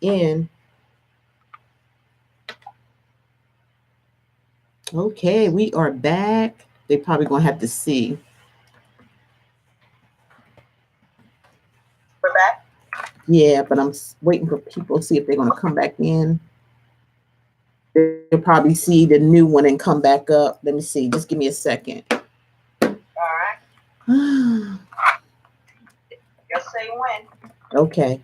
in. Okay, we are back. They probably gonna have to see. We're back. Yeah, but I'm waiting for people to see if they're gonna come back in. They'll probably see the new one and come back up. Let me see. Just give me a second. All right. Just say when. Okay.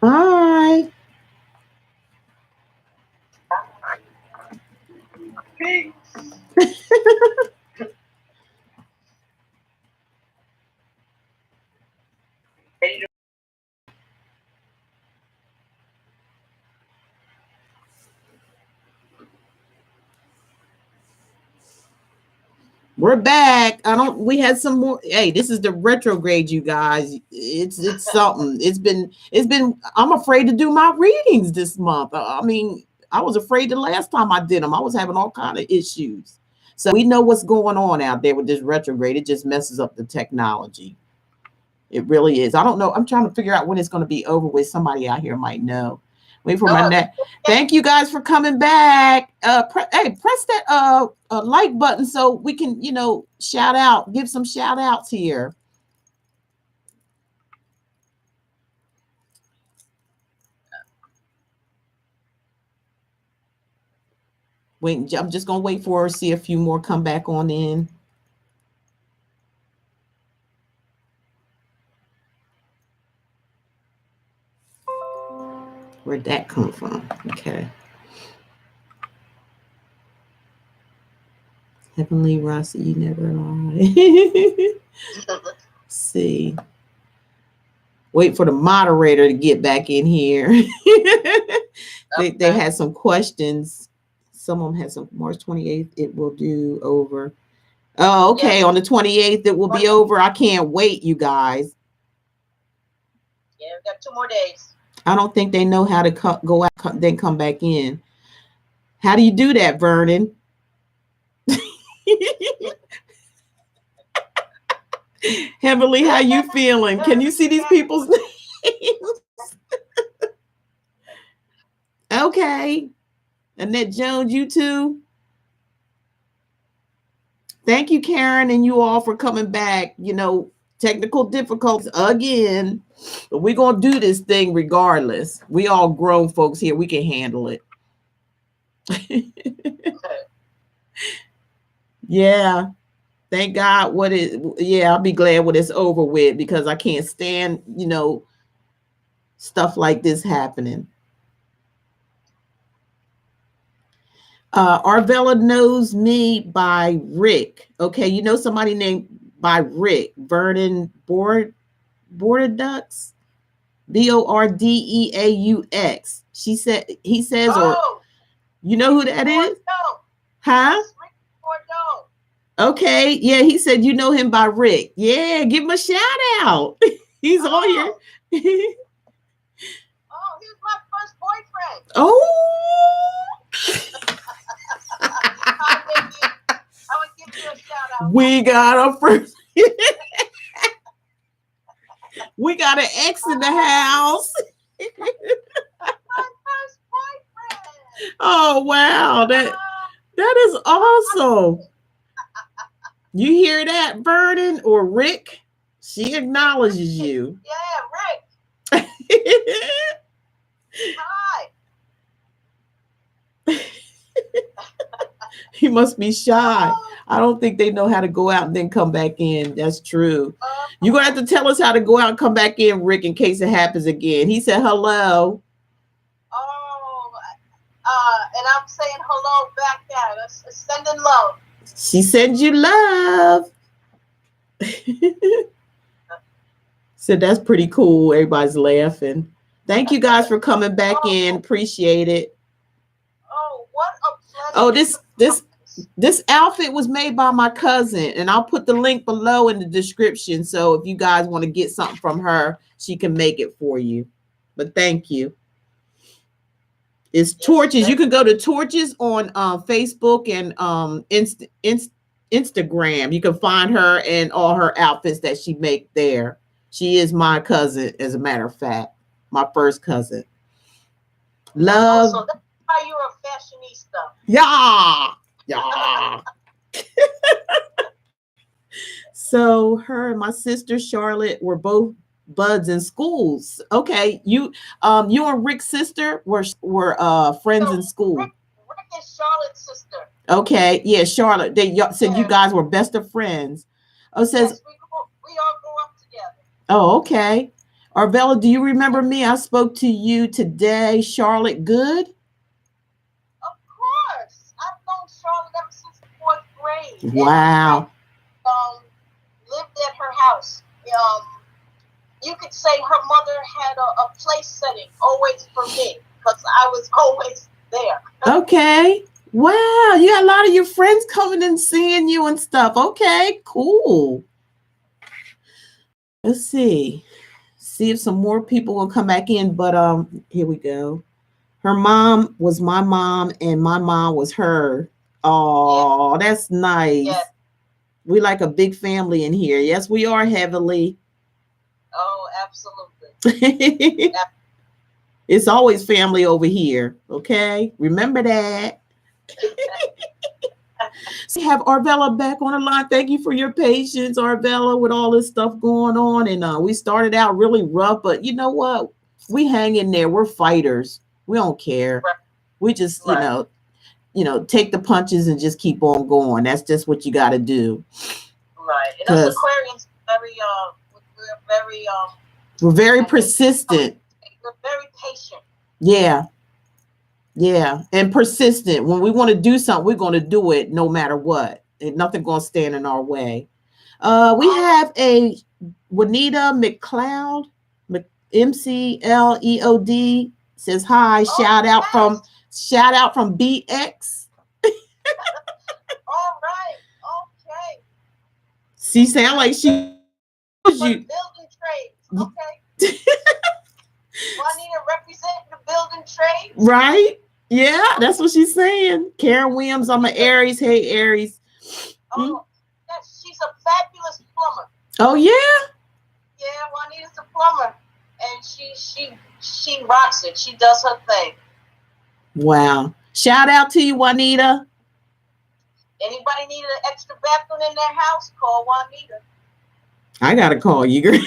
Hi. Peace. We're back. We had some more. Hey, this is the retrograde, you guys. It's something. It's been I'm afraid to do my readings this month. I mean, I was afraid the last time I did them. I was having all kind of issues. So we know what's going on out there with this retrograde. It just messes up the technology. It really is. I don't know. I'm trying to figure out when it's going to be over with. Somebody out here might know. Wait for my neck. Thank you guys for coming back. Hey, press that like button so we can, shout out, give some shout outs here. Wait, I'm just gonna wait for her, see a few more come back on in. Where'd that come from? Okay. Heavenly Rossi, you never lie. See. Wait for the moderator to get back in here. They had some questions. Some of them had some. March 28th, it will do over. Oh, okay. Yes. On the 28th, it will be over. I can't wait, you guys. Yeah, we've got 2 more days. I don't think they know how to go out, then come back in. How do you do that, Vernon? Heavenly, how you feeling? Can you see these people's names? Okay. Annette Jones, you too. Thank you, Karen, and you all for coming back. Technical difficulties again, but we're going to do this thing regardless. We all grown folks here. We can handle it. Yeah. Thank God I'll be glad when it's over with because I can't stand, stuff like this happening. Arvilla knows me by Rick. Okay, you know somebody named by Rick. Vernon Bordeaux. Bordeaux. He says, or you know who that is? Huh? Okay, yeah, he said you know him by Rick. Yeah, give him a shout out. He's on here. He's my first boyfriend. Oh. I would give you a shout out. We got a first. We got an ex in the house. My first boyfriend. Oh wow, that is awesome. You hear that, Vernon or Rick? She acknowledges you. Yeah, Rick. Hi. He must be shy. I don't think they know how to go out and then come back in. That's true. You're going to have to tell us how to go out and come back in, Rick, in case it happens again. He said hello. And I'm saying hello back at us. Sending love. She sends you love. So that's pretty cool. Everybody's laughing. Thank you guys for coming back in. Appreciate it. Oh, what a pleasure. Oh, this This outfit was made by my cousin, and I'll put the link below in the description. So if you guys want to get something from her, she can make it for you. But thank you. It's Torches. You can go to Torches on Facebook and Instagram. You can find her and all her outfits that she make there. She is my cousin, as a matter of fact, my first cousin. Love. So that's why you're a fashionista. Yeah. Yeah. So her and my sister Charlotte were both buds in schools. Okay, you and Rick's sister were friends in school. Rick is Charlotte's sister. Okay, yeah, Charlotte. They said you guys were best of friends. Oh, says yes, we all grew up together. Oh, okay. Arvilla, do you remember me? I spoke to you today, Charlotte Good. Of course, I've known Charlotte ever since the 4th grade. Wow. And, lived at her house. You could say her mother had a place setting always for me because I was always there. Okay. Wow. You got a lot of your friends coming and seeing you and stuff. Okay, cool. Let's see if some more people will come back in. But here we go. Her mom was my mom and my mom was her. Oh, yeah. That's nice. Yeah. We like a big family in here. Yes, we are, Heavenly. Oh, absolutely. It's always family over here. Okay, remember that. So we have Arvilla back on the line. Thank you for your patience, Arvilla, with all this stuff going on. And we started out really rough, but you know what? We hang in there. We're fighters. We don't care. Right. We just, right. Take the punches and just keep on going. That's just what you got to do. Right. And us Aquarians, we're very persistent. We're very patient. Yeah. Yeah. And persistent. When we want to do something, we're going to do it no matter what. And nothing going to stand in our way. We have a Juanita McLeod, MCLEOD says hi. Oh, shout out from BX. All right. Okay. She sound like she building trades. Okay. Juanita representing the building trades. Right? Yeah, that's what she's saying. Karen Williams, I'm an Aries. Hey, Aries. Oh, yes, she's a fabulous plumber. Oh, yeah? Yeah, Juanita's a plumber. And she rocks it. She does her thing. Wow. Shout out to you, Juanita. Anybody need an extra bathroom in their house? Call Juanita. I gotta call you, girl.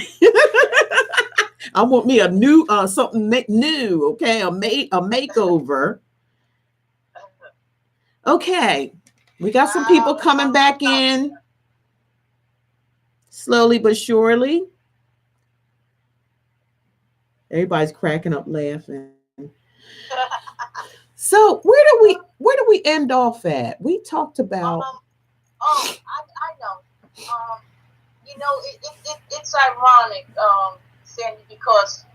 I want me a new something new, okay? A makeover. Okay. We got some people coming back in. Slowly but surely. Everybody's cracking up laughing. So where do we end off at? We talked about I know. It's ironic, Sandy, because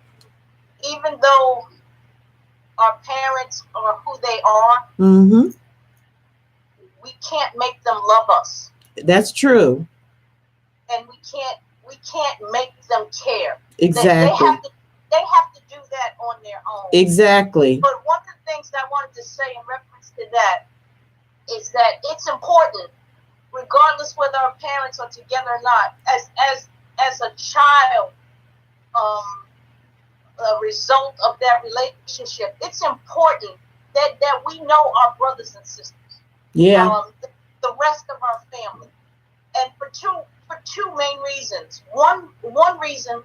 even though our parents are who they are, mm-hmm. we can't make them love us. That's true. And we can't make them care. Exactly. They have to do that on their own. Exactly. But one of the things that I wanted to say in reference to that is that it's important, regardless whether our parents are together or not, as a child, a result of that relationship, it's important that we know our brothers and sisters. Yeah. The rest of our family. And for two main reasons. One reason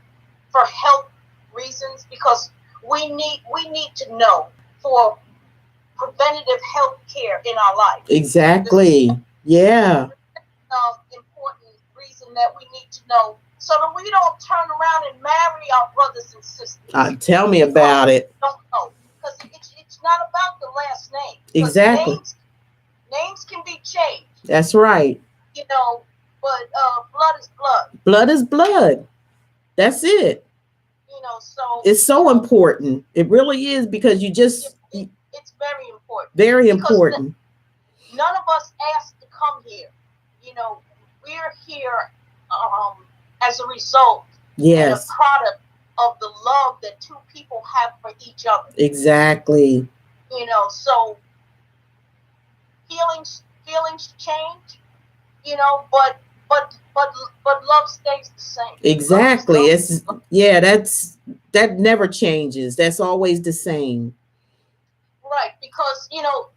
for health reasons, because we need to know for preventative health care in our life. Exactly. Yeah. Important reason that we need to know, so that we don't turn around and marry our brothers and sisters. Tell me about it. Don't know, because it's not about the last name. Exactly. Names can be changed. That's right. But blood is blood. Blood is blood. That's it. So it's so important. It really is, because you just it's very important. Very important. none of us asked to come here. You know, we're here as a result and a Yes, product of the love that two people have for each other. exactly. You know, so feelings change, you know, but love stays the same. Exactly. Love, It's yeah, that never changes. That's always the same. right, because you know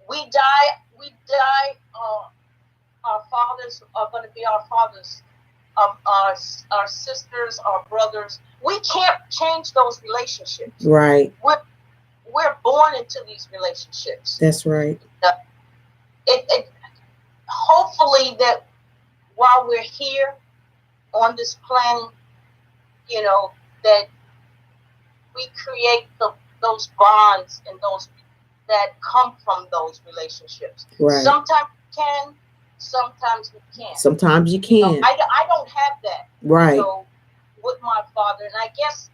we die. Our fathers are going to be our fathers. Our sisters, our brothers. We can't change those relationships. Right. We're born into these relationships. That's right. It hopefully that while we're here on this planet, you know, that we create those bonds and those that come from those relationships. Right. Sometimes we can, sometimes we can't. Sometimes you can't. I don't have that. Right. So with my father, and I guess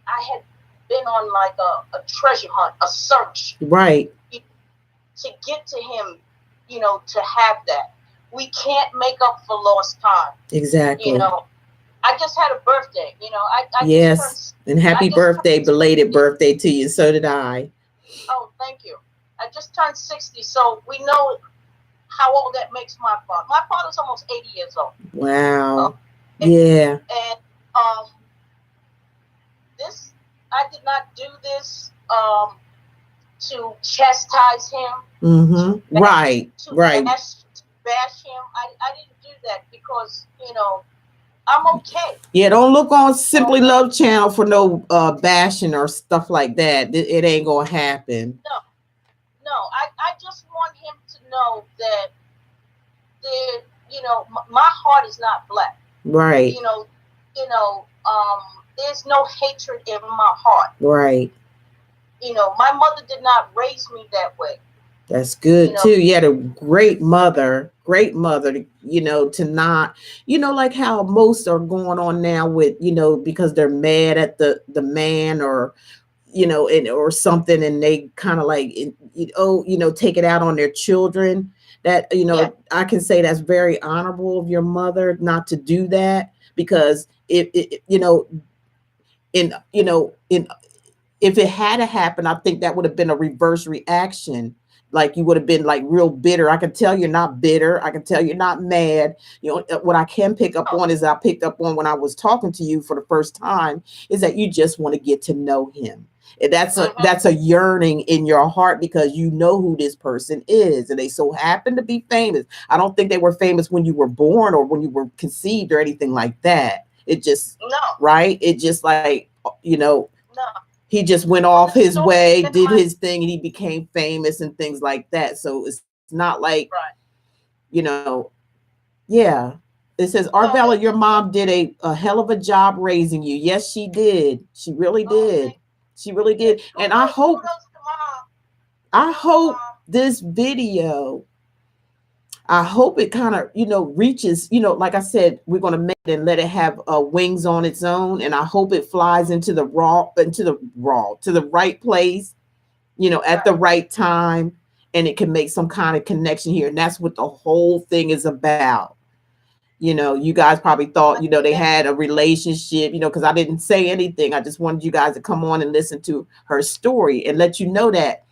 I had been on like a treasure hunt, a search. Right. To get to him, you know, to have that. We can't make up for lost time. Exactly. You know, I just had a birthday. You know, I yes, and happy birthday, belated birthday to you. So did I. Oh, thank you. I just turned 60, so we know how old that makes my father. My father's almost 80 years old. Wow. Yeah. And this, I did not do this to chastise him. Mm-hmm. Right. Right. Bash him. I didn't do that because, you know, I'm okay. Yeah, don't look on Simply Love channel for no bashing or stuff like that. It ain't gonna happen. No. I just want him to know that you know, my heart is not black. Right. You know, there's no hatred in my heart. Right. You know, my mother did not raise me that way. That's good, you know, too. You had a great mother, you know, to not, you know, like how most are going on now with, you know, because they're mad at the man or, you know, and or something, and they kind of like, you know, take it out on their children. That, you know, yeah. I can say that's very honorable of your mother not to do that, because it you know, if it had to happen, I think that would have been a reverse reaction. Like you would have been like real bitter. I can tell you're not bitter. I can tell you're not mad. You know, what I can pick up on is I picked up on when I was talking to you for the first time is that you just want to get to know him. And that's a yearning in your heart because you know who this person is, and they so happen to be famous. I don't think they were famous when you were born or when you were conceived or anything like that. It just right. It just like, you know. He just went off his way, did his thing, and he became famous and things like that. So it's not like, you know, yeah. It says, Arvilla, your mom did a hell of a job raising you. Yes, she did. She really did. She really did. And I hope this video, I hope it kind of, you know, reaches, you know, like I said, we're going to make it and let it have wings on its own. And I hope it flies into the right place, you know, at the right time. And it can make some kind of connection here. And that's what the whole thing is about. You know, you guys probably thought, you know, they had a relationship, you know, because I didn't say anything. I just wanted you guys to come on and listen to her story and let you know that,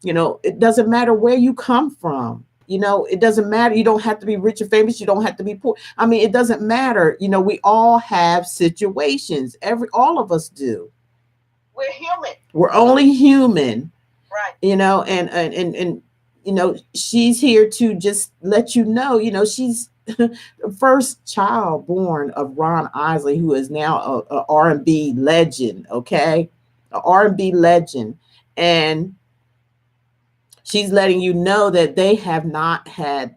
you know, it doesn't matter where you come from. You know, it doesn't matter. You don't have to be rich or famous. You don't have to be poor. I mean, it doesn't matter. You know, we all have situations. All of us do. We're human. We're only human. Right. You know, and you know, she's here to just let you know, you know, she's the first child born of Ron Isley, who is now a R&B legend, okay? A R&B legend. And she's letting you know that they have not had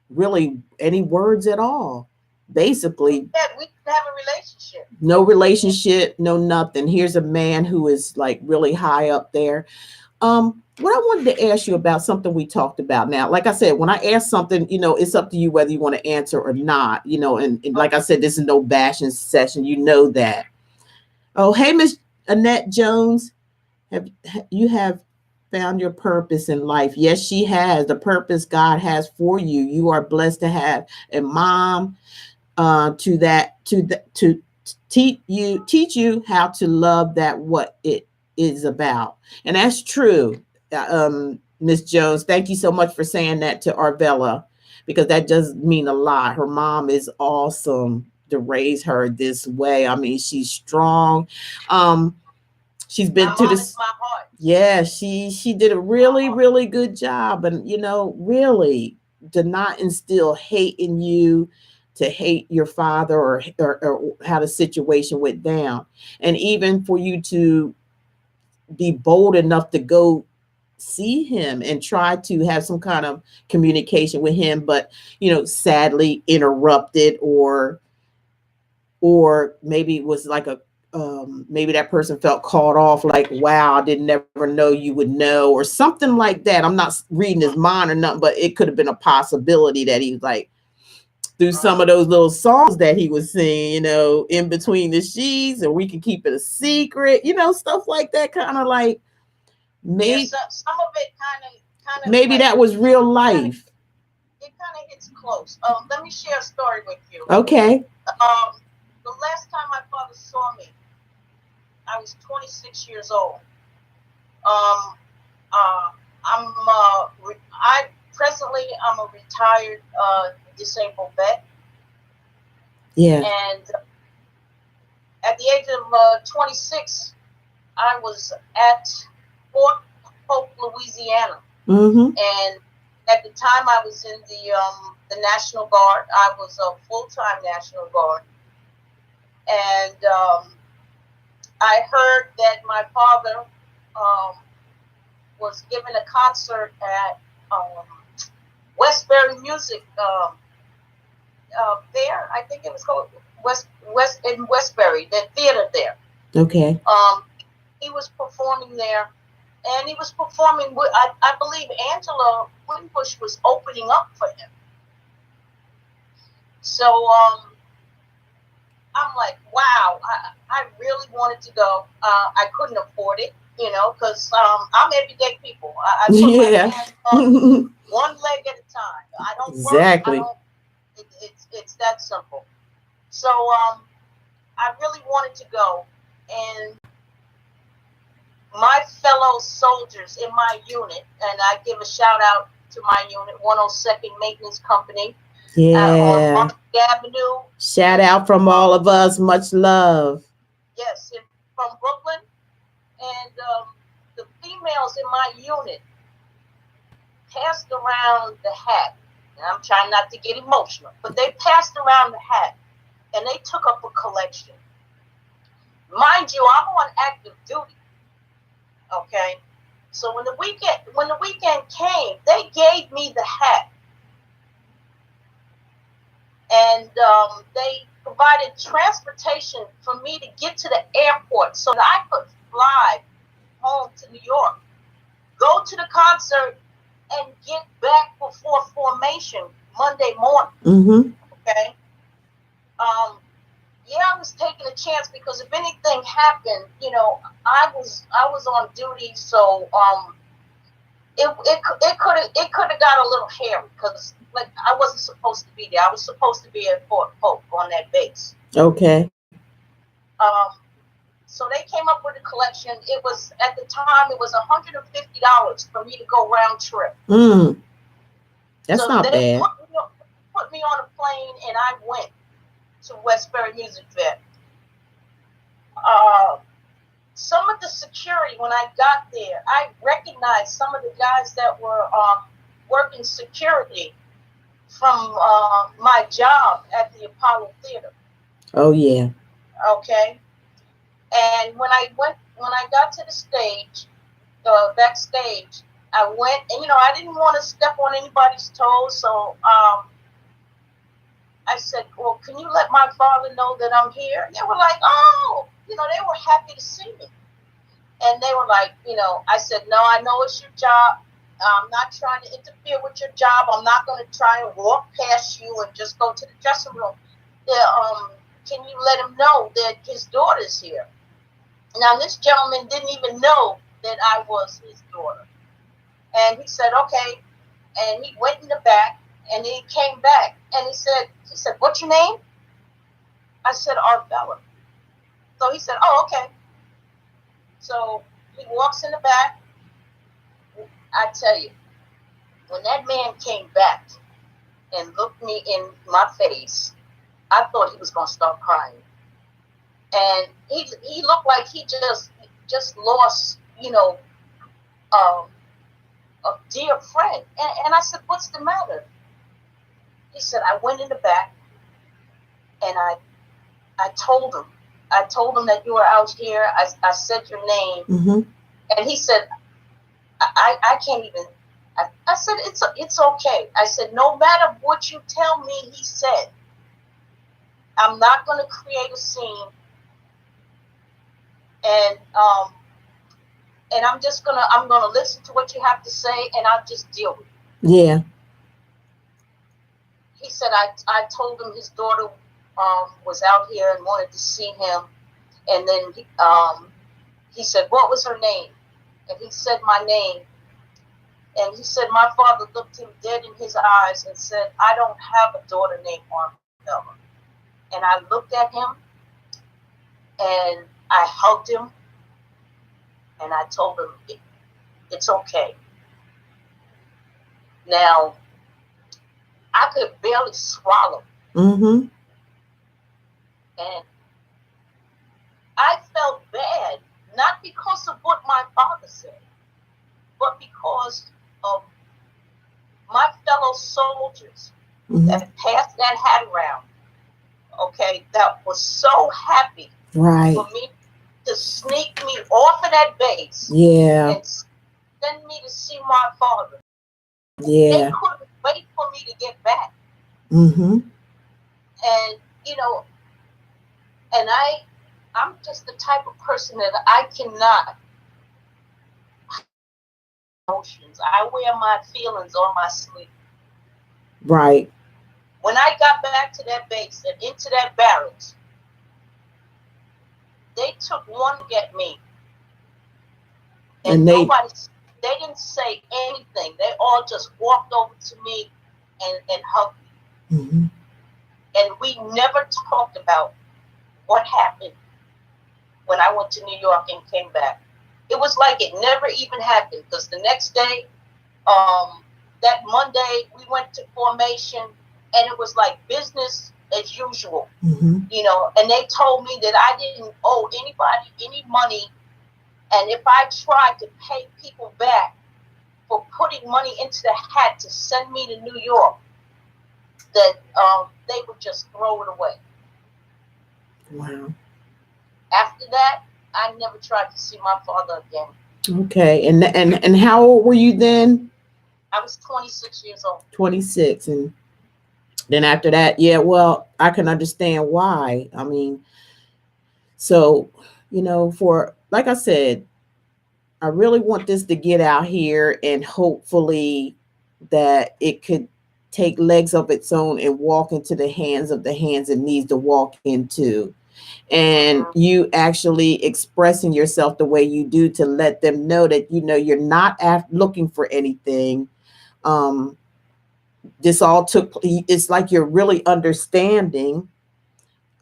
really any words at all. Basically, we didn't have a relationship. No relationship, no nothing. Here's a man who is like really high up there. What I wanted to ask you about something we talked about. Now, like I said, when I ask something, you know, it's up to you whether you want to answer or not, you know, and like I said, this is no bashing session. You know that. Oh, hey, Miss Annette Jones. You have found your purpose in life. Yes, she has the purpose God has for you. You are blessed to have a mom to teach you how to love that what it is about. And that's true. Miss Jones, thank you so much for saying that to Arvilla, because that does mean a lot. Her mom is awesome to raise her this way. I mean, she's strong. She's been My to mom this. is my heart. Yeah, she did a really good job, and really did not instill hate in you, to hate your father, or how the situation went down, and even for you to be bold enough to go see him and try to have some kind of communication with him, but sadly interrupted, or maybe it was like a maybe that person felt caught off, like, wow, I didn't never know you would know, or something like that. I'm not reading his mind or nothing, but it could have been a possibility that he was like, through some of those little songs that he was singing, in between the sheets, or we can keep it a secret, stuff like that, kind of like, maybe, some of it kind of maybe like, that was real life. It kind of hits close. Let me share a story with you. Okay. The last time my father saw me, I was 26 years old. I'm a retired disabled vet. Yeah. And at the age of 26, I was at Fort Polk, Louisiana. Mm-hmm. And at the time, I was in the National Guard. I was a full-time National Guard. And I heard that my father was giving a concert at Westbury Music Fair. I think it was called in Westbury, the theater there. Okay. He was performing there, and he was performing with, I believe Angela Winbush was opening up for him. So I'm like, wow, I really wanted to go. I couldn't afford it, because I'm everyday people. I put my hands up one leg at a time. I don't exactly. work. It's that simple. So I really wanted to go, and my fellow soldiers in my unit, and I give a shout out to my unit, 102nd Maintenance Company. On Market Avenue. Shout out from all of us. Much love. Yes, from Brooklyn. And the females in my unit passed around the hat. And I'm trying not to get emotional, but they passed around the hat, and they took up a collection. Mind you, I'm on active duty. Okay, so when the weekend came, they gave me the hat, and they provided transportation for me to get to the airport so that I could fly home to New York, go to the concert, and get back before formation Monday morning. Mm-hmm. Okay. Yeah, I was taking a chance because if anything happened, I was on duty, so it could have got a little hairy because I wasn't supposed to be there. I was supposed to be at Fort Polk on that base. Okay. So they came up with a collection. It was, at the time, it was $150 for me to go round trip. That's so not bad. They put me on a plane, and I went to Westbury Music Fair. Some of the security, when I got there, I recognized some of the guys that were working security from my job at the Apollo Theater. Oh yeah. Okay. And when I got to the stage, backstage, I went, and I didn't want to step on anybody's toes, so I said, well, can you let my father know that I'm here? And they were like, oh, they were happy to see me. And they were like, I said, no, I know it's your job. I'm not trying to interfere with your job. I'm not going to try and walk past you and just go to the dressing room. Can you let him know that his daughter's here? Now, this gentleman didn't even know that I was his daughter. And he said, okay. And he went in the back, and he came back, and he said, what's your name? I said, Arvilla. So he said, oh, okay. So he walks in the back. I tell you, when that man came back and looked me in my face, I thought he was going to start crying. And he looked like he just lost, a dear friend. And I said, what's the matter? He said, I went in the back, and I told him that you were out here. I said your name. Mm-hmm. And he said, I can't even. I said, it's okay. I said, no matter what you tell me, he said, I'm not going to create a scene. And I'm gonna listen to what you have to say, and I'll just deal with it. Yeah. He said, I told him his daughter was out here and wanted to see him. And then he said, what was her name? And he said my name. And he said, my father looked him dead in his eyes and said, I don't have a daughter named Arvilla. And I looked at him, and I hugged him, and I told him, it's okay. Now, I could barely swallow. Mm-hmm. And I felt bad, not because of what my father said, but because of my fellow soldiers that passed that hat around, okay, that was so happy for me to sneak me off of that base and send me to see my father. Yeah. They couldn't wait for me to get back. Mm-hmm. And, and I'm just the type of person that I cannot emotions. I wear my feelings on my sleeve. Right. When I got back to that base and into that barracks, they took one look at me, and they didn't say anything. They all just walked over to me and hugged me. Mm-hmm. And we never talked about what happened when I went to New York and came back. It was like it never even happened, because the next day, that Monday, we went to formation, and it was like business as usual, and they told me that I didn't owe anybody any money, and if I tried to pay people back for putting money into the hat to send me to New York, that they would just throw it away. Wow. After that, I never tried to see my father again. Okay. And how old were you then? I was 26 years old. 26. And then after that, yeah, well, I can understand why. I mean, so, for, like I said, I really want this to get out here, and hopefully that it could take legs of its own and walk into the hands it needs to walk into. And you actually expressing yourself the way you do to let them know that, you're not looking for anything. This all it's like you're really understanding.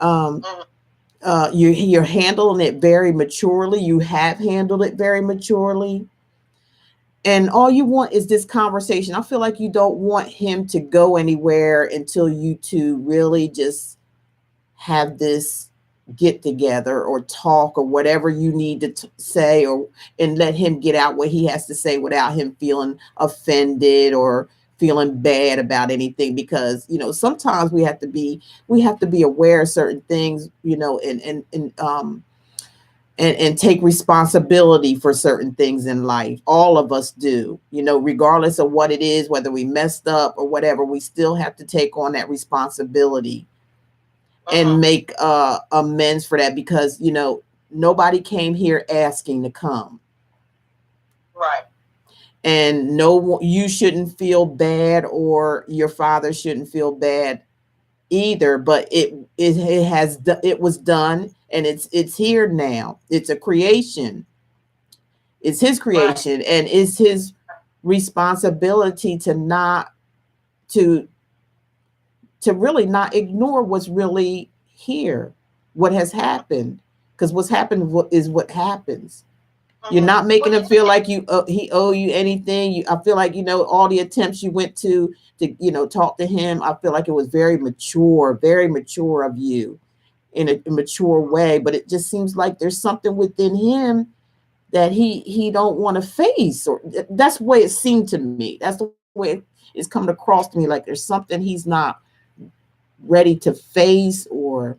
You're handling it very maturely. You have handled it very maturely. And all you want is this conversation. I feel like you don't want him to go anywhere until you two really just have this get together or talk or whatever you need to say, and let him get out what he has to say without him feeling offended or feeling bad about anything. Because sometimes we have to be aware of certain things, and take responsibility for certain things in life. All of us do, regardless of what it is, whether we messed up or whatever, we still have to take on that responsibility and make amends for that, because nobody came here asking to come. Right. And you shouldn't feel bad, or your father shouldn't feel bad either. But it was done, and it's here now. It's a creation. It's his creation, and it's his responsibility to not to really not ignore what's really here, what has happened, because what's happened is what happens. You're not making him feel like he owe you anything. I feel like, all the attempts you went to talk to him. I feel like it was very mature of you in a mature way. But it just seems like there's something within him that he don't want to face, or that's the way it seemed to me. That's the way it's coming across to me. Like there's something he's not ready to face, or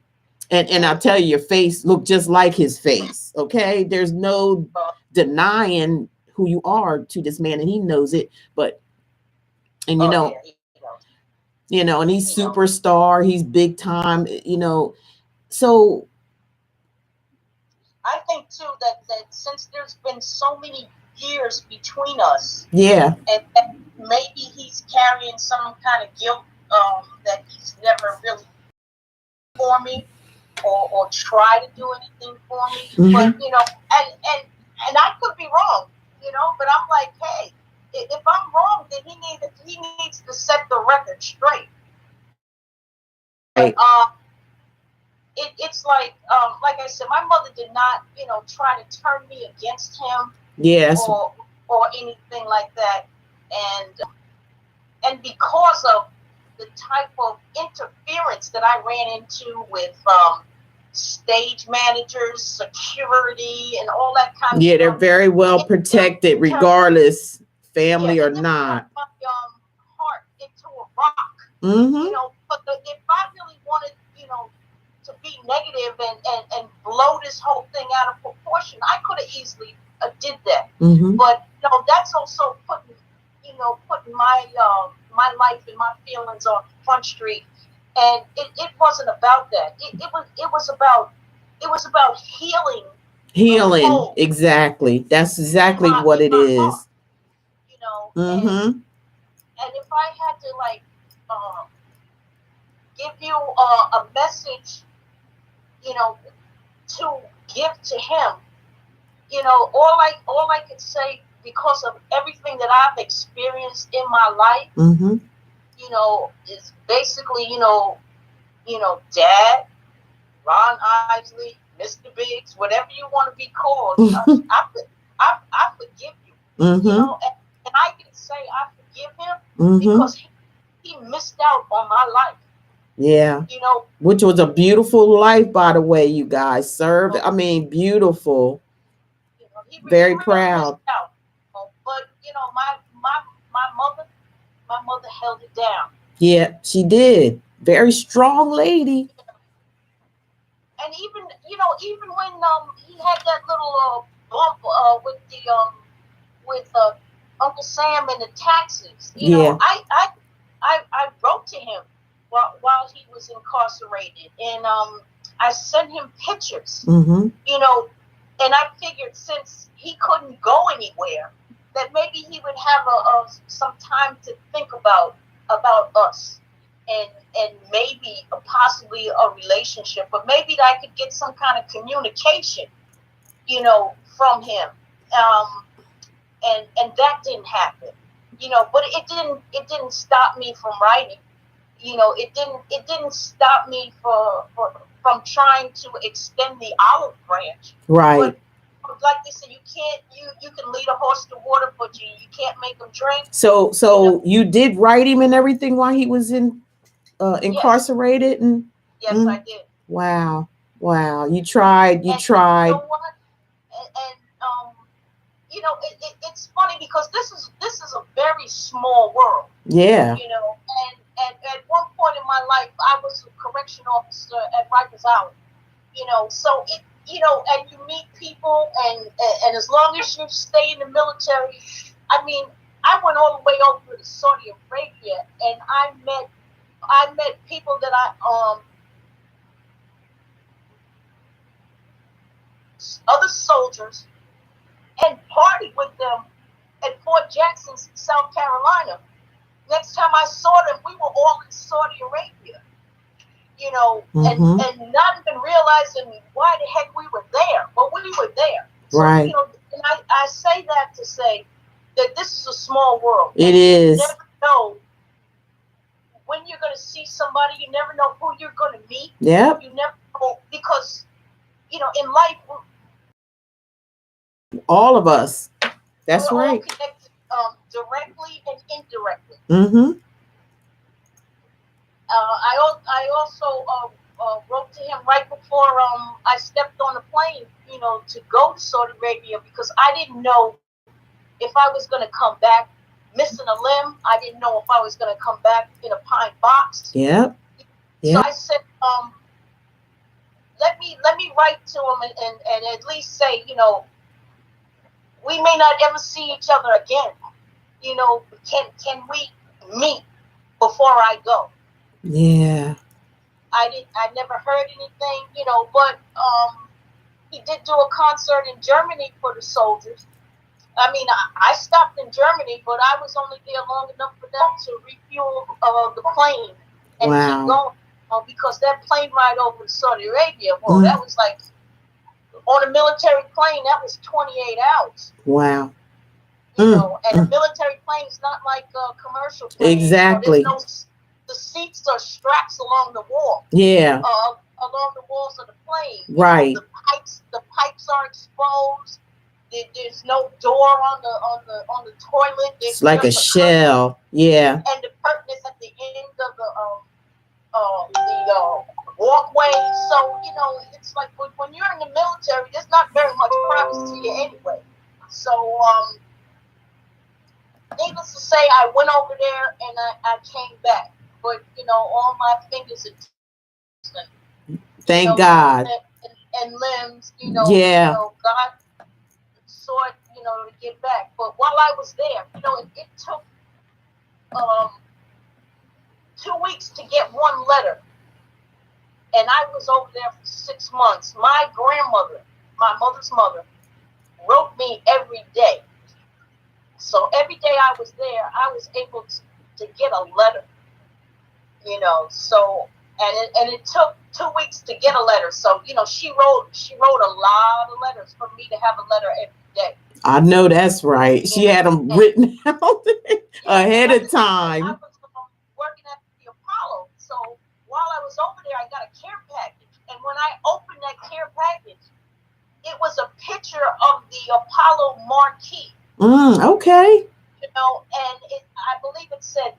and I'll tell you, your face looked just like his face. Okay, there's no denying who you are to this man, and he knows it. But and and he's superstar, he's big time. So I think too that since there's been so many years between us, yeah, and that maybe he's carrying some kind of guilt that he's never really for me or try to do anything for me. Mm-hmm. But and I could be wrong, but I'm like, hey, if I'm wrong, then he needs to set the record straight. Right. It's like I said, my mother did not, try to turn me against him, yes, or anything like that, and because of the type of interference that I ran into with stage managers, security, and all that kind of stuff. They're very well protected, regardless, family or not. My heart into a rock. Mm-hmm. But if I really wanted, to be negative and blow this whole thing out of proportion, I could have easily did that. Mm-hmm. But that's also putting my life and my feelings on Front Street, and it wasn't about that. It was about healing. Exactly. That's exactly what it is. Heart, mm-hmm. And if I had to give you a message, to give to him, all I could say, because of everything that I've experienced in my life, mm-hmm. Is basically, Dad, Ron Isley, Mr. Biggs, whatever you want to be called, I forgive you. Mm-hmm. And I can say I forgive him, mm-hmm. because he missed out on my life. Yeah. Which was a beautiful life, by the way, you guys served. I mean, beautiful. Very proud. But my mother held it down. Yeah, she did. Very strong lady. And even when he had that little bump with Uncle Sam and the taxes, I wrote to him while he was incarcerated, and I sent him pictures. Mm-hmm. And I figured, since he couldn't go anywhere, that maybe he would have some time to think about us, and maybe possibly a relationship, but maybe I could get some kind of communication, from him. And that didn't happen, but it didn't stop me from writing. It didn't stop me from trying to extend the olive branch. Right. But like they said, you can lead a horse to water, but you can't make him drink. So you did write him and everything while he was incarcerated? And yes, I did. Wow. You tried. You know what? And it's funny, because this is a very small world. Yeah. And at one point in my life, I was a correction officer at Rikers Island. So and you meet people, and as long as you stay in the military, I mean, I went all the way over to Saudi Arabia, and I met people that other soldiers, and partied with them at Fort Jackson, South Carolina. Next time I saw them, we were all in Saudi Arabia, mm-hmm. and not even realizing why the heck we were there, but we were there. So, right. And I say that to say, that this is a small world. It and is. You never know when you're going to see somebody. You never know who you're going to meet. Yep. You never know, because, in life, All of us. That's we're all right. connected, directly and indirectly. Mm-hmm. I also wrote to him right before I stepped on the plane, to go to Saudi Arabia, because I didn't know if I was going to come back missing a limb. I didn't know if I was going to come back in a pine box. Yep. So I said, let me write to him and at least say, we may not ever see each other again. Can we meet before I go? Yeah. I never heard anything, but he did do a concert in Germany for the soldiers. I mean, I stopped in Germany, but I was only there long enough for them to refuel the plane and keep going. Because that plane ride over to Saudi Arabia, that was like, on a military plane, that was 28 hours. Wow. And a military plane is not like a commercial plane. Exactly. The seats are straps along the wall. Yeah. Along the walls of the plane. Right. The pipes are exposed. There's no door on the toilet. It's like a shell. Yeah. And the curtain is at the end of the walkway. So it's like when you're in the military, there's not very much privacy to you anyway. So needless to say, I went over there and I came back. But all my fingers and toes, thank God. And limbs, yeah. God saw it, to get back. But while I was there, it took 2 weeks to get one letter. And I was over there for 6 months. My grandmother, my mother's mother, wrote me every day. So every day I was there, I was able to get a letter. So and it took 2 weeks to get a letter. So she wrote a lot of letters for me to have a letter every day. I know that's right. She had them written out ahead of time. I was working at the Apollo, so while I was over there, I got a care package, and when I opened that care package, it was a picture of the Apollo marquee. Okay. And I believe it said,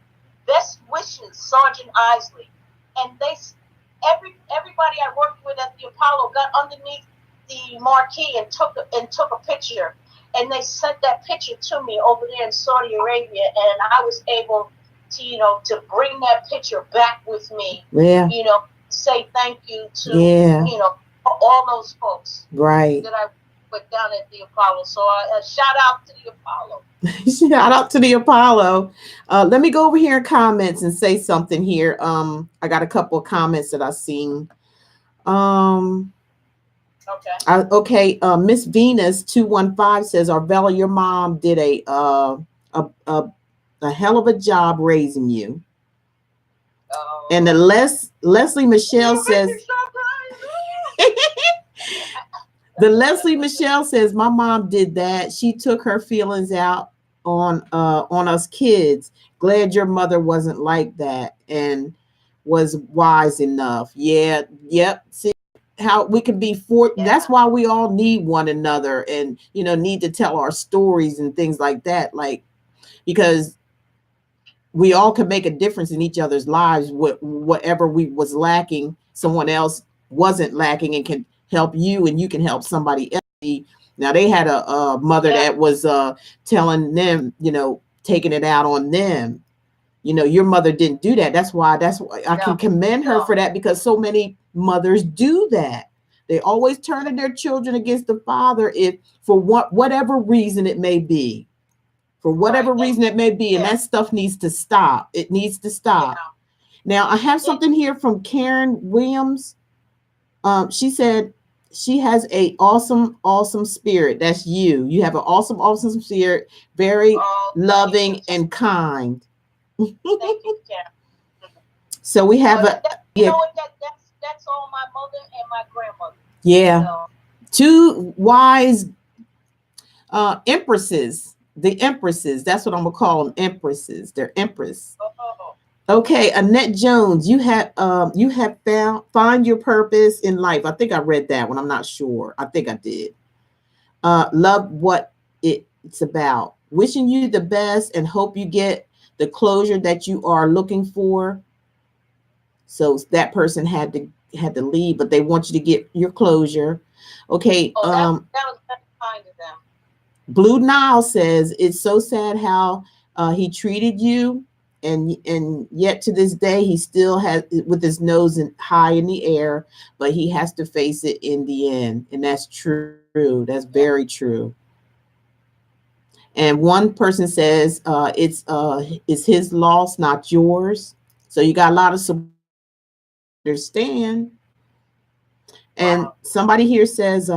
"Best wishes, Sergeant Isley." And everybody I worked with at the Apollo got underneath the marquee and took a picture, and they sent that picture to me over there in Saudi Arabia, and I was able to to bring that picture back with me. Yeah. Say thank you to all those folks. Right. That I put down at the Apollo. So shout out to the Apollo. Shout out to the Apollo. Let me go over here in comments and say something here. I got a couple of comments that I've seen. Okay. Miss Venus 215 says, Arvilla, your mom did a hell of a job raising you. And the Leslie Michelle says, the Leslie Michelle says, my mom did that. She took her feelings out on us kids. Glad your mother wasn't like that and was wise enough. Yeah. Yep. See how we can be that's why we all need one another and need to tell our stories and things like that, like, because we all can make a difference in each other's lives. Whatever we was lacking, someone else wasn't lacking and can help you, and you can help somebody else. Now they had a mother that was telling them, taking it out on them. Your mother didn't do that. That's why I can commend her for that, because so many mothers do that. They always turn their children against the father for whatever reason it may be. For whatever reason it may be, and that stuff needs to stop. It needs to stop. Now, I have something here from Karen Williams. She said she has a awesome spirit. That's you. You have an awesome spirit, very loving and kind. Thank you, Karen. So we have you know what? That's all my mother and my grandmother. Yeah. Two wise empresses The empresses. That's what I'm gonna call them. Empresses. They're empress. Oh, Okay, Annette Jones, you have found find your purpose in life. I think I read that one. I'm not sure. I think I did. Love what it's about. Wishing you the best and hope you get the closure that you are looking for. So that person had to leave, but they want you to get your closure. Okay. oh, that was very kind of them. Blue Nile says it's so sad how he treated you, and yet to this day he still has with his nose high in the air, but he has to face it in the end, and that's true. That's very Yeah. true. And one person says it's his loss, not yours. So you got a lot of support there. I understand. And Wow. somebody here says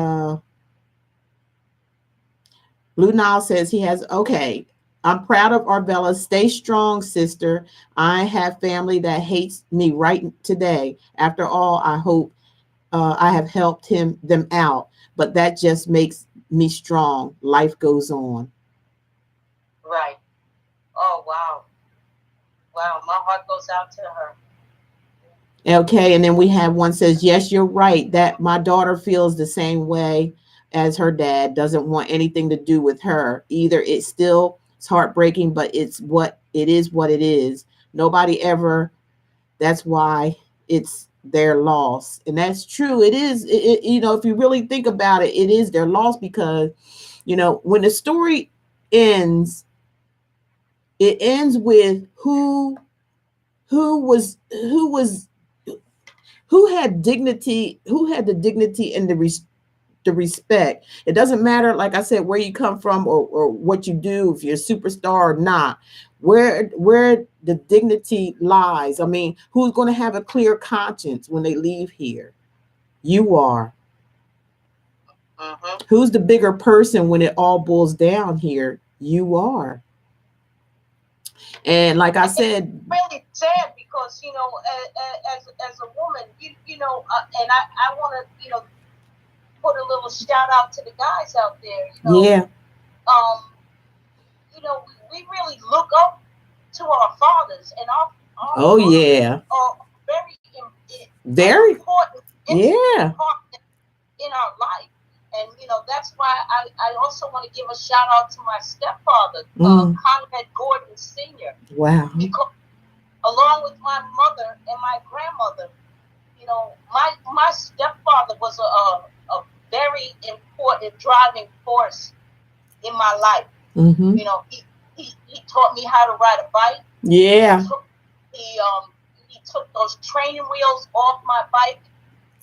Blue Nile says he has, okay. I'm proud of Arvilla. Stay strong, sister. I have family that hates me right today. After all, I hope I have helped them out, but that just makes me strong. Life goes on. Right. Oh, wow. Wow. My heart goes out to her. Okay, and then we have one says, yes, you're right. That my daughter feels the same way as her dad, doesn't want anything to do with her. Either it's heartbreaking, but what it is. Nobody ever, that's why it's their loss. And that's true. It is, if you really think about it, it is their loss because, when the story ends, it ends with who was who had the dignity and the respect. It doesn't matter, like I said, where you come from or what you do, if you're a superstar or not, where the dignity lies. I mean, who's going to have a clear conscience when they leave here? You are. Mm-hmm. Who's the bigger person when it all boils down here? You are. And like I said, Really sad because as a woman, and I want to put a little shout out to the guys out there. yeah. Um, we really look up to our fathers, and our Oh fathers yeah. are an Very. important, integral Yeah. part in our life. And that's why I also want to give a shout out to my stepfather, Mm. Conrad Gordon Sr., Wow. because along with my mother and my grandmother, my stepfather was a very important driving force in my life. Mm-hmm. He taught me how to ride a bike. Yeah. He he took those training wheels off my bike.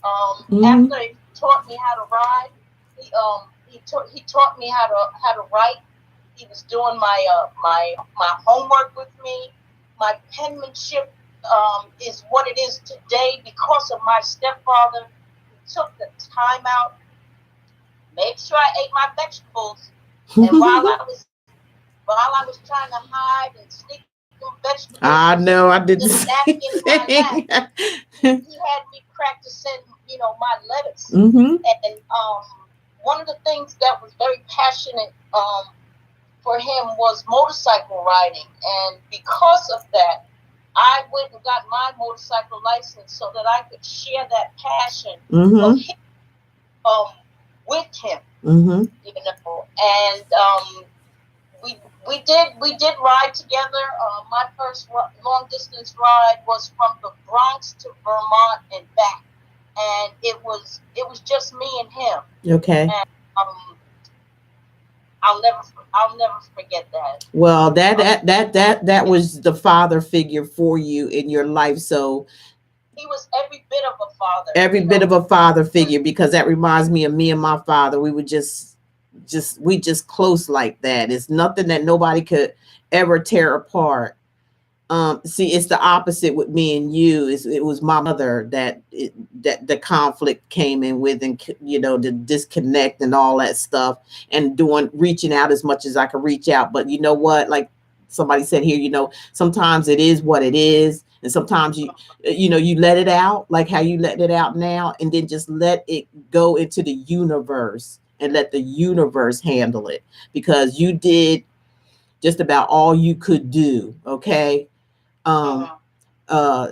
Mm-hmm. After he taught me how to ride, he taught me how to write. He was doing my homework with me. My penmanship is what it is today because of my stepfather who took the time out, made sure I ate my vegetables, and while I was trying to hide and sneak them vegetables I know I did in the a napkin same in my lap, thing. he had me practicing, my letters. Mm-hmm. And one of the things that was very passionate for him was motorcycle riding, and because of that, I went and got my motorcycle license so that I could share that passion of Mm-hmm. him um, with him, Mm-hmm. And we we did ride together. My first long distance ride was from the Bronx to Vermont and back, and it was just me and him. Okay. And I'll never forget that. Well, that Um, that that that that was the father figure for you in your life. So he was every bit of a father, every bit of a father figure, because that reminds me of me and my father. We would just close like that. It's nothing that nobody could ever tear apart. See, it's the opposite with me and you. It was my mother that the conflict came in with, and the disconnect and all that stuff, and reaching out as much as I could reach out. But you know what? Like somebody said here, sometimes it is what it is, and sometimes you let it out, like how you let it out now, and then just let it go into the universe and let the universe handle it, because you did just about all you could do. Okay. Um, Mhm. uh,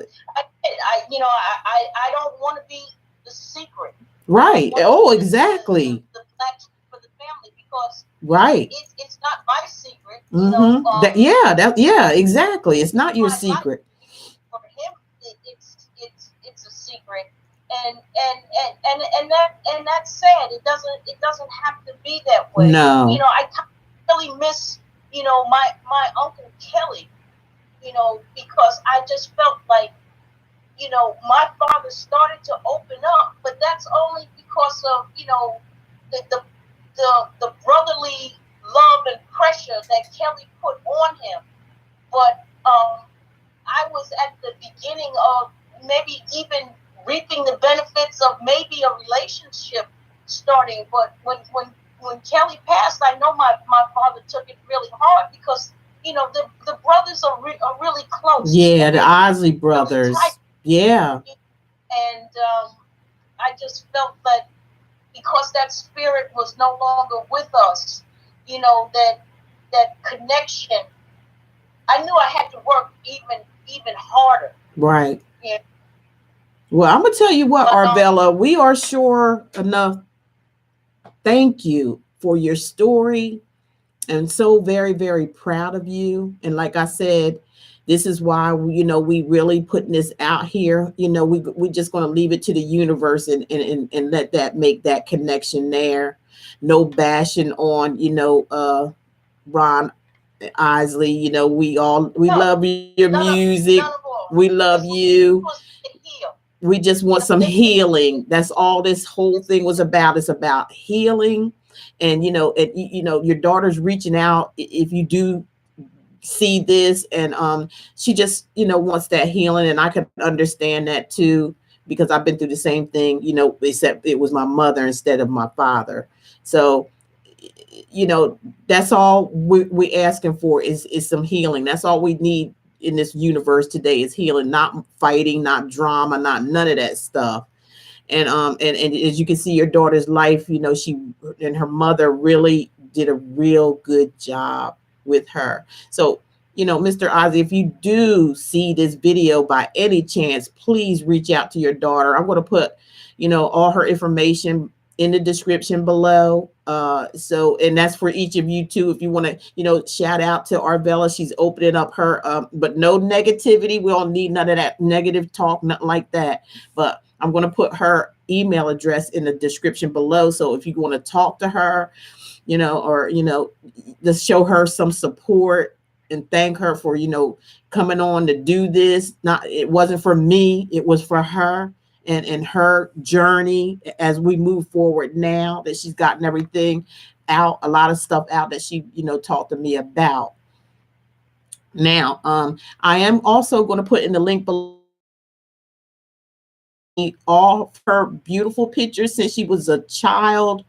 I don't want to be the secret. I don't right. want to Oh, be exactly. the black sheep for the family because Right. it's not my secret. Mm-hmm. Yeah, exactly. It's not your My secret. for him it's a secret, and that's sad. It doesn't have to be that way. No. I really miss my uncle Kelly. Because I just felt like my father started to open up, but that's only because of the the the brotherly love and pressure that Kelly put on him. But I was at the beginning of maybe even reaping the benefits of maybe a relationship starting. But when Kelly passed, I know my father took it really hard because the brothers are really close Yeah, and the they're Isley really tight. brothers. Yeah. And I just felt that because that spirit was no longer with us, that connection, I knew I had to work even harder. Right. Yeah. Well, I'm gonna tell you what, But Arvilla, we are sure enough. Thank you for your story, and so very, very proud of you. And like I said, this is why we really putting this out here. We just going to leave it to the universe, and let that make that connection there. No bashing on Ron Isley. We no, love your none of music. none of We all. love you. This was to heal. We just want some healing. That's all this whole This thing was about. It's about healing. And your daughter's reaching out. If you do see this, and she just wants that healing, and I could understand that too, because I've been through the same thing, except it was my mother instead of my father. So you know that's all we asking for is some healing. That's all we need in this universe today is healing, not fighting, not drama, not none of that stuff. And as you can see, your daughter's life, she and her mother really did a real good job with her. So Mr. Ozzy, if you do see this video by any chance, please reach out to your daughter. I'm going to put all her information in the description below. So, and that's for each of you too. If you want to, shout out to Arvilla, she's opening up her, but no negativity. We don't need none of that negative talk, nothing like that. But I'm going to put her email address in the description below. So if you want to talk to her, or, just show her some support and thank her for, coming on to do this. Not, it wasn't for me, it was for her and her journey as we move forward now that she's gotten everything out, a lot of stuff out that she, talked to me about. Now, I am also going to put in the link below all her beautiful pictures since she was a child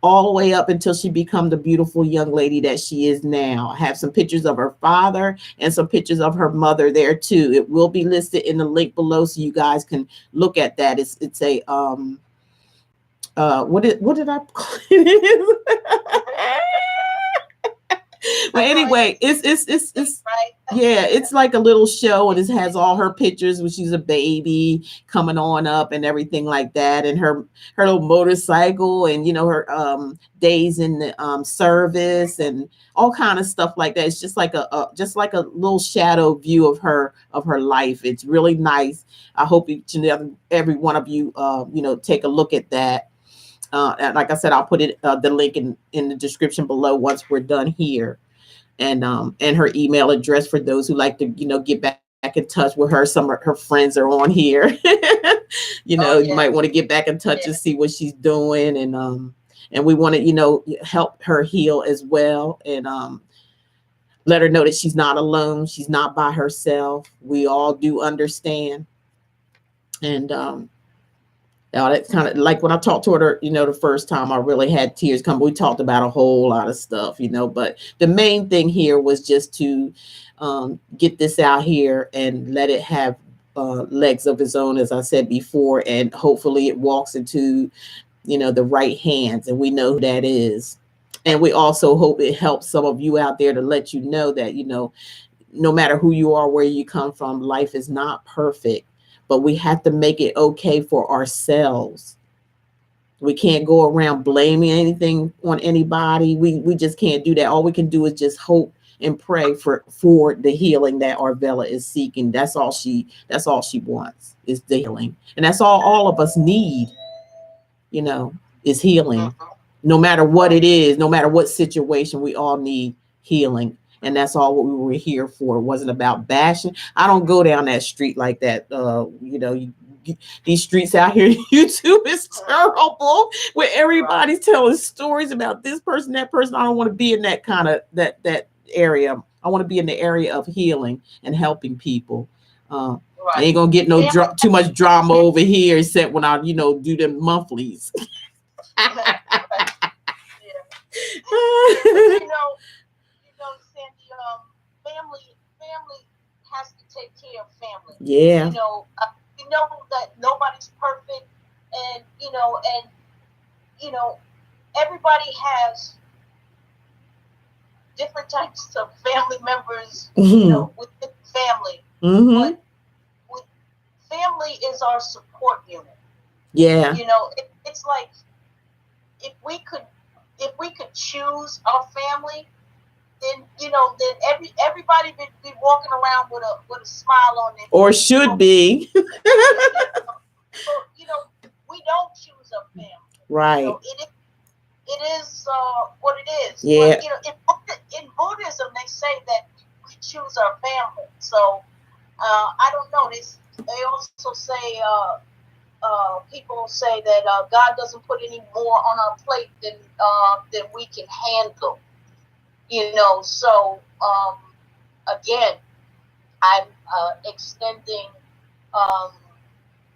all the way up until she become the beautiful young lady that she is now. I have some pictures of her father and some pictures of her mother there too. It will be listed in the link below so you guys can look at that. It's a what did I call it? But anyway, it's right. yeah, it's like a little show, and it has all her pictures when she's a baby coming on up and everything like that, and her little motorcycle, and her days in the service and all kind of stuff like that. It's just like just like a little shadow view of her life. It's really nice. I hope each and every one of you take a look at that. And like I said, I'll put it the link in the description below once we're done here, and her email address for those who like to get back in touch with her. Some of her friends are on here. Oh You might yes, want to get back in touch and yes. see what she's doing, and we want to help her heal as well, and let her know that she's not alone, she's not by herself. We all do understand. And that's kind of like when I talked to her, the first time I really had tears come. We talked about a whole lot of stuff, but the main thing here was just to get this out here and let it have legs of its own, as I said before, and hopefully it walks into, the right hands, and we know who that is. And we also hope it helps some of you out there to let you know that, no matter who you are, where you come from, life is not perfect, but we have to make it okay for ourselves. We can't go around blaming anything on anybody. We just can't do that. All we can do is just hope and pray for the healing that Arvilla is seeking. That's all she wants is the healing. And that's all of us need, you know, is healing. Mhm. No matter what it is, no matter what situation, we all need healing. And that's all what we were here for. It wasn't about bashing. I don't go down that street like that. These streets out here, YouTube is terrible. Where Right. everybody's telling stories about this person, that person. I don't want to be in that kind of that area. I want to be in the area of healing and helping people. I Right. ain't gonna get no Family. too much drama over here, except when I, do them monthlies. Right. Yeah. Yeah. But Sandy, family has to take care of family. Yeah. We know that nobody's perfect, and everybody has different types of family members. Mhm. Within family, Mhm. but with family is our support unit. Yeah. It's like if we could choose our family, then everybody would be walking around with a smile on their Or face. should be. But we don't choose our family. Right. It is what it is. Yeah. But in Buddhism, they say that we choose our family. So I don't know. They also say people say that God doesn't put any more on our plate than we can handle. So again, I'm extending um,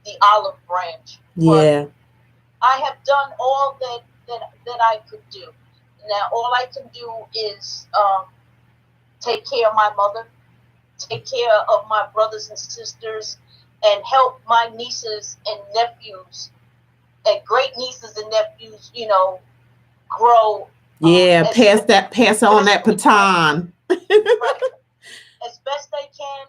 the olive branch. But Yeah. I have done all that I could do. Now all I can do is take care of my mother, take care of my brothers and sisters, and help my nieces and nephews and great nieces and nephews, grow. Yeah. As Pass on that baton. right, as best they can,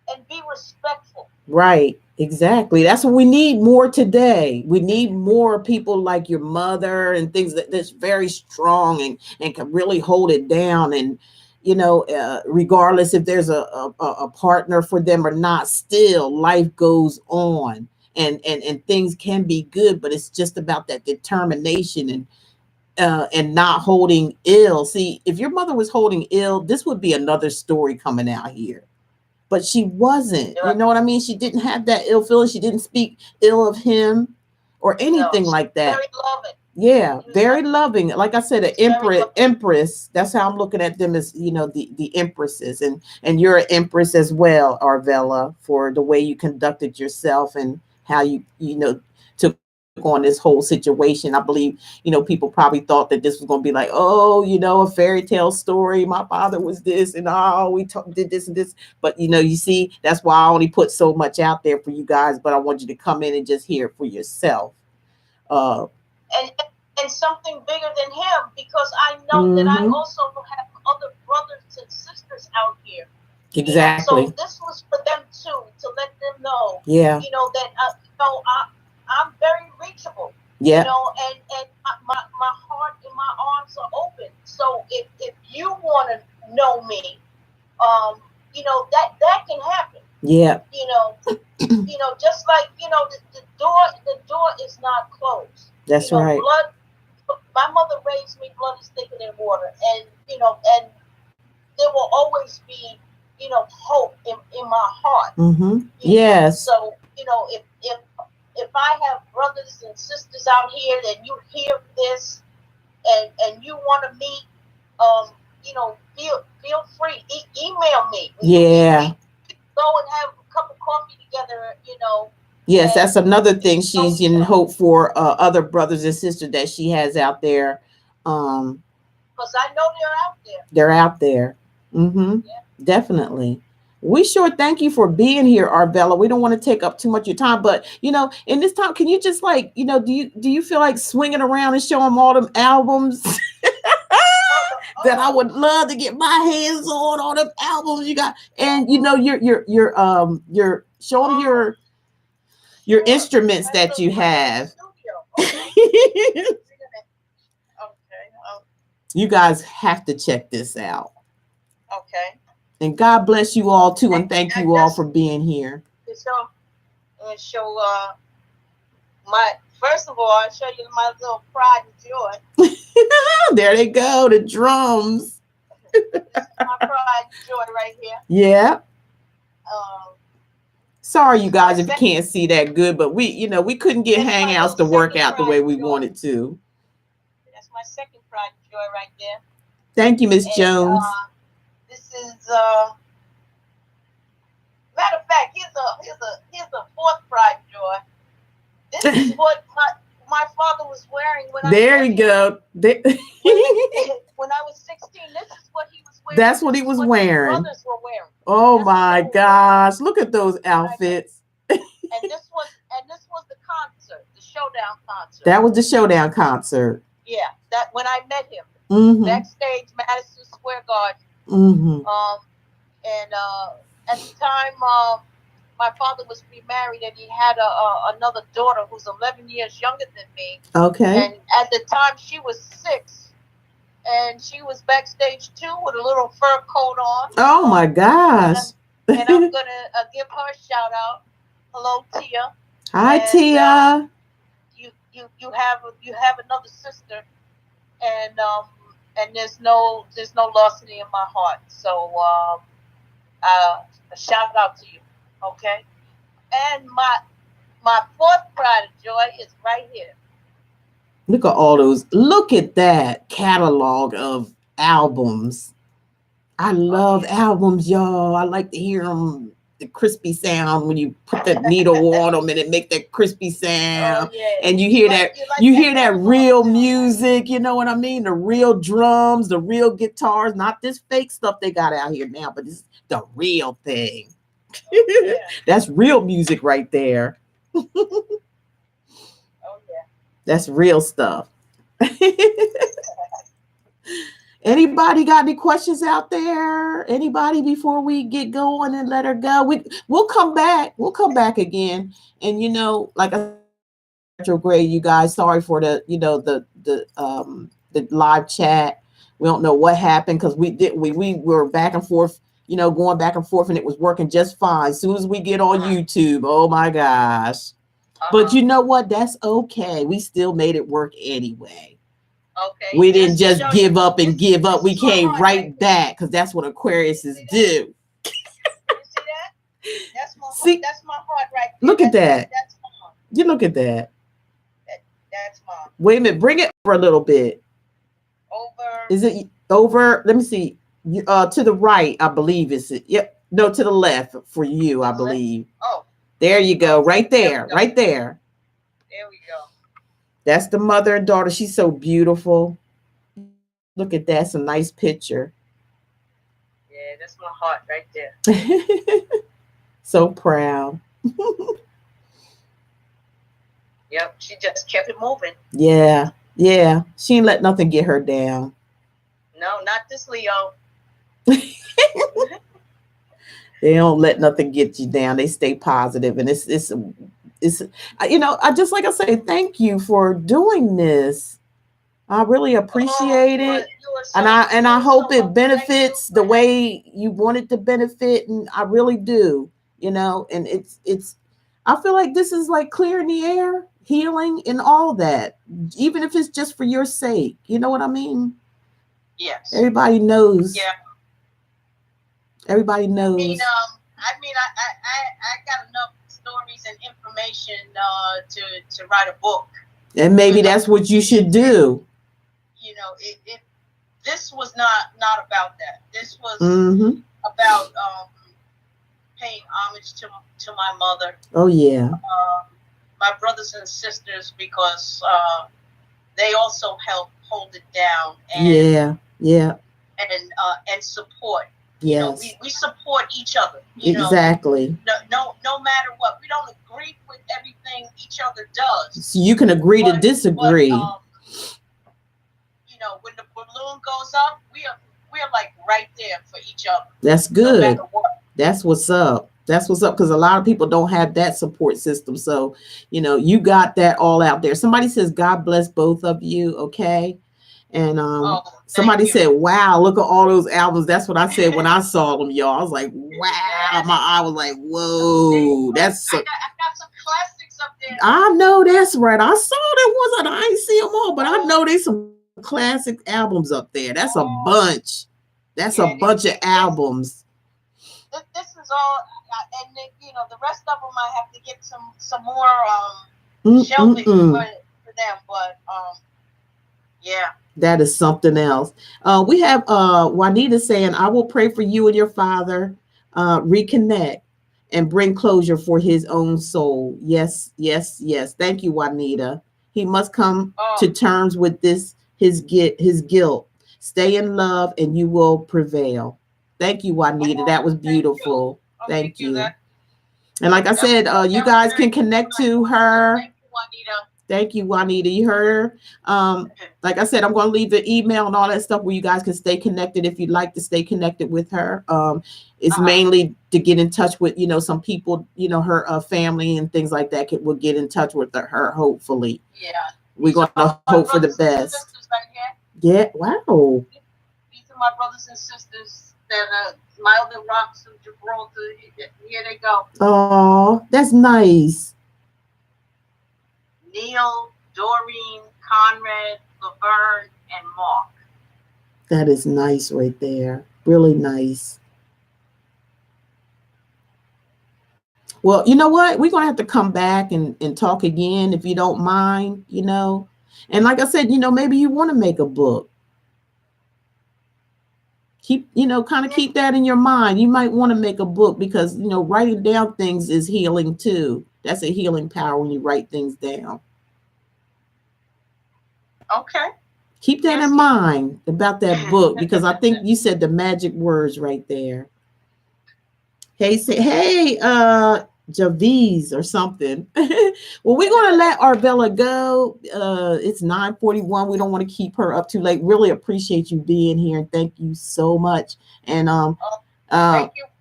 and be respectful. Right. Exactly. That's what we need more today. We need more people like your mother and things that's very strong and can really hold it down. And, regardless if there's a partner for them or not, still life goes on and things can be good, but it's just about that determination and not holding ill. See, if your mother was holding ill, this would be another story coming out here, but she wasn't. You Right. know what I mean? She didn't have that ill feeling. She didn't speak ill of him or No, anything she's like that. very loving. Yeah, She was very loving. Like I said, an very loving. empress. That's how I'm looking at them as, the empresses. And you're an empress as well, Arvilla, for the way you conducted yourself and how you took on this whole situation. I believe, people probably thought that this was going to be like, oh, a fairy tale story. My father was this and oh, did this and this. But you see, that's why I only put so much out there for you guys, but I want you to come in and just hear it for yourself. Uh, and something bigger than him, because I know that I mhm. also have other brothers and sisters out here. So Exactly. this was for them too, to let them know, Yeah. that I'm very reachable. Yeah. And my heart and my arms are open. So if you want to know me, that can happen. Yeah. Just like the door is not closed. That's right. Blood. My mother raised me. Blood is thicker than water, and there will always be hope in my heart. Mm-hmm. Yes. So if I have brothers and sisters out here that you hear this and you want to meet, feel free. Email me. Yeah. We go and have a cup of coffee together. Yes, that's another thing she's in Because hope for other brothers and sisters that she has out there. I know they're out there. They're out there. Mm-hmm. Yeah. Definitely. We sure thank you for being here, Arvilla. We don't want to take up too much of your time, but in this time, can you just do you feel like swinging around and show them all them albums? that I would love to get my hands on them albums you got. And you know, show them your instruments that you have. Okay. You guys have to check this out. Okay. And God bless you all too, and thank you all for being here. Show my first of all, I'll show you my little pride and joy. There they go, the drums. This is my pride and joy right here. Yeah. Sorry, you guys, if you can't see that good, but we couldn't get Hangouts to work out the way we wanted to. That's my second pride and joy right there. Thank you, Miss Jones. This is matter of fact, here's a fourth pride and joy. This is what my father was wearing when there you go. When I was 16, this is what he was wearing. That's what he was wearing. His brothers were wearing. Oh my gosh! Look at those outfits. And this was the concert, the showdown concert. That was the showdown concert. Yeah, that when I met him backstage, Madison Square Garden. And at the time, my father was remarried, and he had another daughter who's 11 years younger than me. Okay. And at the time, she was 6, and she was backstage too with a little fur coat on. Oh my gosh! And I'm gonna give her a shout out. Hello, Tia. Hi, Tia. You have another sister, and there's no larceny in my heart. So a shout out to you. Okay, and my fourth pride and joy is right here. Look at all those. Look at that catalog of albums. I love albums, y'all. I like to hear them, the crispy sound when you put the needle on them and it make that crispy sound. Oh, yeah. And you hear you hear that real music. You know what I mean? The real drums, the real guitars, not this fake stuff they got out here now, but it's the real thing. Yeah. That's real music right there. Oh yeah. That's real stuff. Anybody got any questions out there? Anybody before we get going and let her go? We'll come back. We'll come back again. And like I said, retrograde, you guys. Sorry for the live chat. We don't know what happened because we were back and forth. Going back and forth, and it was working just fine. As soon as we get on YouTube, oh my gosh. But you know what? That's okay. We still made it work anyway. Okay. We didn't just give up and give up. We came right back because that's what Aquariuses do. You see that? That's my heart right there. Look at that. That's mom. You look at that. That's mom. Wait a minute. Bring it over a little bit. Over. Is it over? Let me see. To the right, I believe is it. Yep. No, to the left for you, I believe. Oh. There you go. Right there. Right there. There we go. That's the mother and daughter. She's so beautiful. Look at that. It's a nice picture. Yeah, that's my heart right there. So proud. Yep. She just kept it moving. Yeah. Yeah. She ain't let nothing get her down. No, not this Leo. They don't let nothing get you down. They stay positive, and it's I just like I say, thank you for doing this. I really appreciate it, and I hope it benefits the way you want it to benefit, and I really do. And it's I feel like this is like clearing the air, healing, and all that, even if it's just for your sake. You know what I mean? Yes. Everybody knows. Yeah. Everybody knows. I got enough stories and information to write a book. And maybe that's what you should do. This was not about that. This was about paying homage to my mother. Oh yeah. My brothers and sisters, because they also help hold it down. And, yeah. And support. Yes. We support each other. Exactly. No matter what. We don't agree with everything each other does. So you can agree to disagree. When the balloon goes up, we are right there for each other. That's No good. matter what. That's what's up. That's what's up, because a lot of people don't have that support system. So, you got that all out there. Somebody says, God bless both of you. Okay. And somebody said, wow, look at all those albums. That's what I said when I saw them, y'all. I was like, wow. My eye was like, whoa. I got some classics up there. I know that's right. I saw there was, I ain't see them all, but I know there's some classic albums up there. That's a bunch. That's a bunch of albums. This is all, and the rest of them I have to get some more shelving for them, but yeah. That is something else. We have Juanita saying, I will pray for you and your father, reconnect and bring closure for his own soul. Yes, yes, yes. Thank you, Juanita. He must come to terms with his guilt. Stay in love and you will prevail. Thank you, Juanita. That was beautiful. Thank you. And like I said, you guys can connect to her. Thank you, Juanita. Thank you, Juanita. You heard her. Like I said, I'm going to leave the email and all that stuff where you guys can stay connected if you'd like to stay connected with her. It's mainly to get in touch with, some people, her family and things like that will get in touch with her, hopefully. Yeah. We're going to hope for the best. Yeah. Wow. These are my brothers and sisters that are Milder Rocks of Gibraltar. Here they go. Oh, that's nice. Neil, Doreen, Conrad, Laverne, and Mark. That is nice right there. Really nice. Well, you know what? We're going to have to come back and talk again if you don't mind, And like I said, maybe you want to make a book. Keep that in your mind. You might want to make a book because, writing down things is healing too. That's a healing power when you write things down. Okay. Keep that in mind about that book because I think you said the magic words right there. Hey, Javiz or something. Well, we're going to let Arvilla go. It's 9:41. We don't want to keep her up too late. Really appreciate you being here and thank you so much. And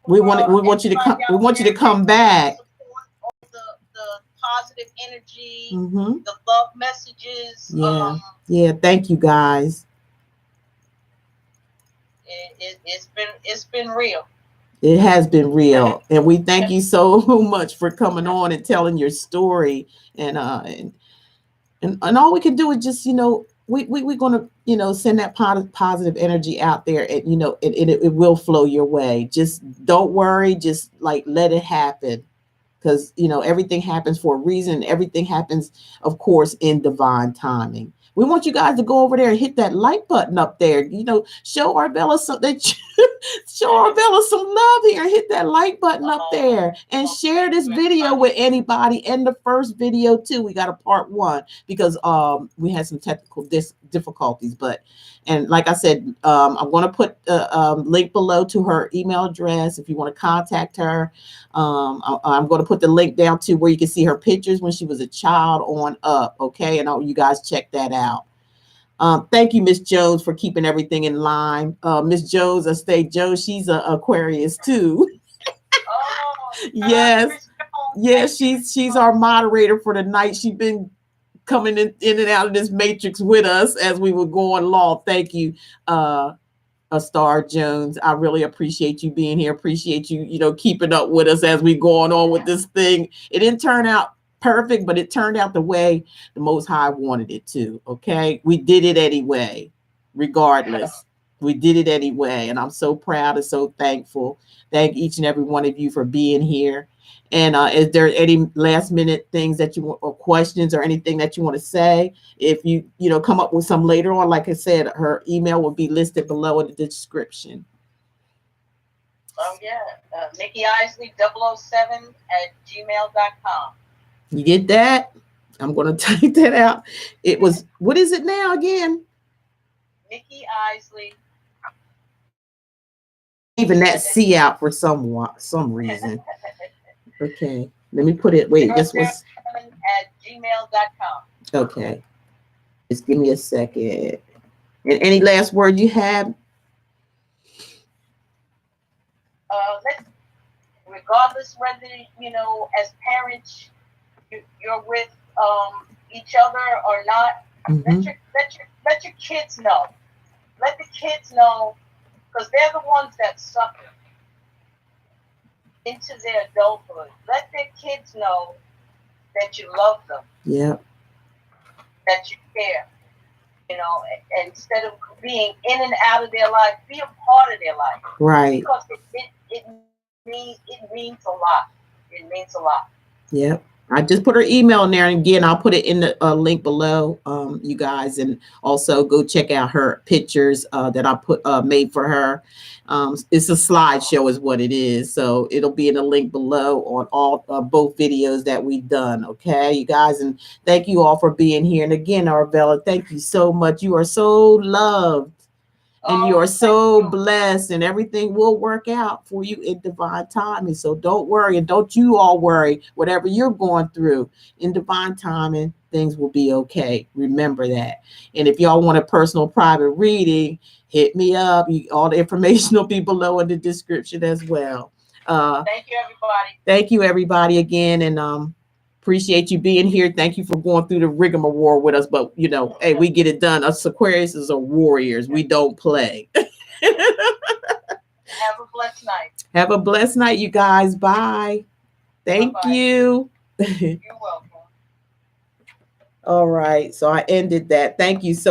we want you to come back. The positive energy, the love messages. Yeah. Thank you guys. It's been real. It has been real, and we thank you so much for coming on and telling your story. And all we can do is just we're gonna send that positive energy out there, and it will flow your way. Just don't worry, just let it happen, because everything happens for a reason. Everything happens, of course, in divine timing. We want you guys to go over there and hit that like button up there. Show Arvilla some love here. Hit that like button up there and share this video with anybody. And the first video too. We got a part 1 because we had some technical difficulties. And like I said, I'm going to put a link below to her email address if you want to contact her. I'm going to put the link down to where you can see her pictures when she was a child on up. Okay, and you guys check that out. Thank you, Miss Jones, for keeping everything in line. Miss Jones, Jones, she's an Aquarius too. Yes, she's our moderator for the night. She's been coming in and out of this matrix with us as we were going along. Thank you, Star Jones. I really appreciate you being here. Appreciate you, keeping up with us as we going on with this thing. It didn't turn out perfect, but it turned out the way the Most High wanted it to. Okay, we did it anyway, regardless. We did it anyway, and I'm so proud and so thankful. Thank each and every one of you for being here. And is there any last minute things that you want, or questions or anything that you want to say? If you come up with some later on, like I said, her email will be listed below in the description. Oh yeah, Nikki Isley 007@gmail.com. You get that? I'm going to type that out. It was, what is it now again? Nikki Isley. Even that C out for some reason. Okay, let me put it. Wait, this was @gmail.com. Okay, just give me a second. And any last word you have? Let, regardless whether as parents you're with each other or not, Mm-hmm. let your kids know. Let the kids know, because they're the ones that suffer into their adulthood. Let their kids know that you love them, Yeah. that you care. And instead of being in and out of their life, be a part of their life. Right. Because it means a lot. It means a lot. Yep. I just put her email in there, and again, I'll put it in the link below, you guys, and also go check out her pictures that I put made for her. It's a slideshow, is what it is, so it'll be in the link below on all both videos that we've done. Okay, you guys, and thank you all for being here. And again, Arvilla, thank you so much. You are so loved. And you are so blessed, and everything will work out for you in divine timing. So don't worry, and don't you all worry. Whatever you're going through in divine timing, things will be okay. Remember that. And if y'all want a personal private reading, hit me up. All the information will be below in the description as well. Thank you, everybody. Thank you, everybody, again, and appreciate you being here. Thank you for going through the rigmarole with us. But hey, we get it done. Us Aquariuses are warriors. We don't play. Have a blessed night. Have a blessed night, you guys. Bye. Thank Bye-bye. you. You're welcome. All right. So I ended that. Thank you so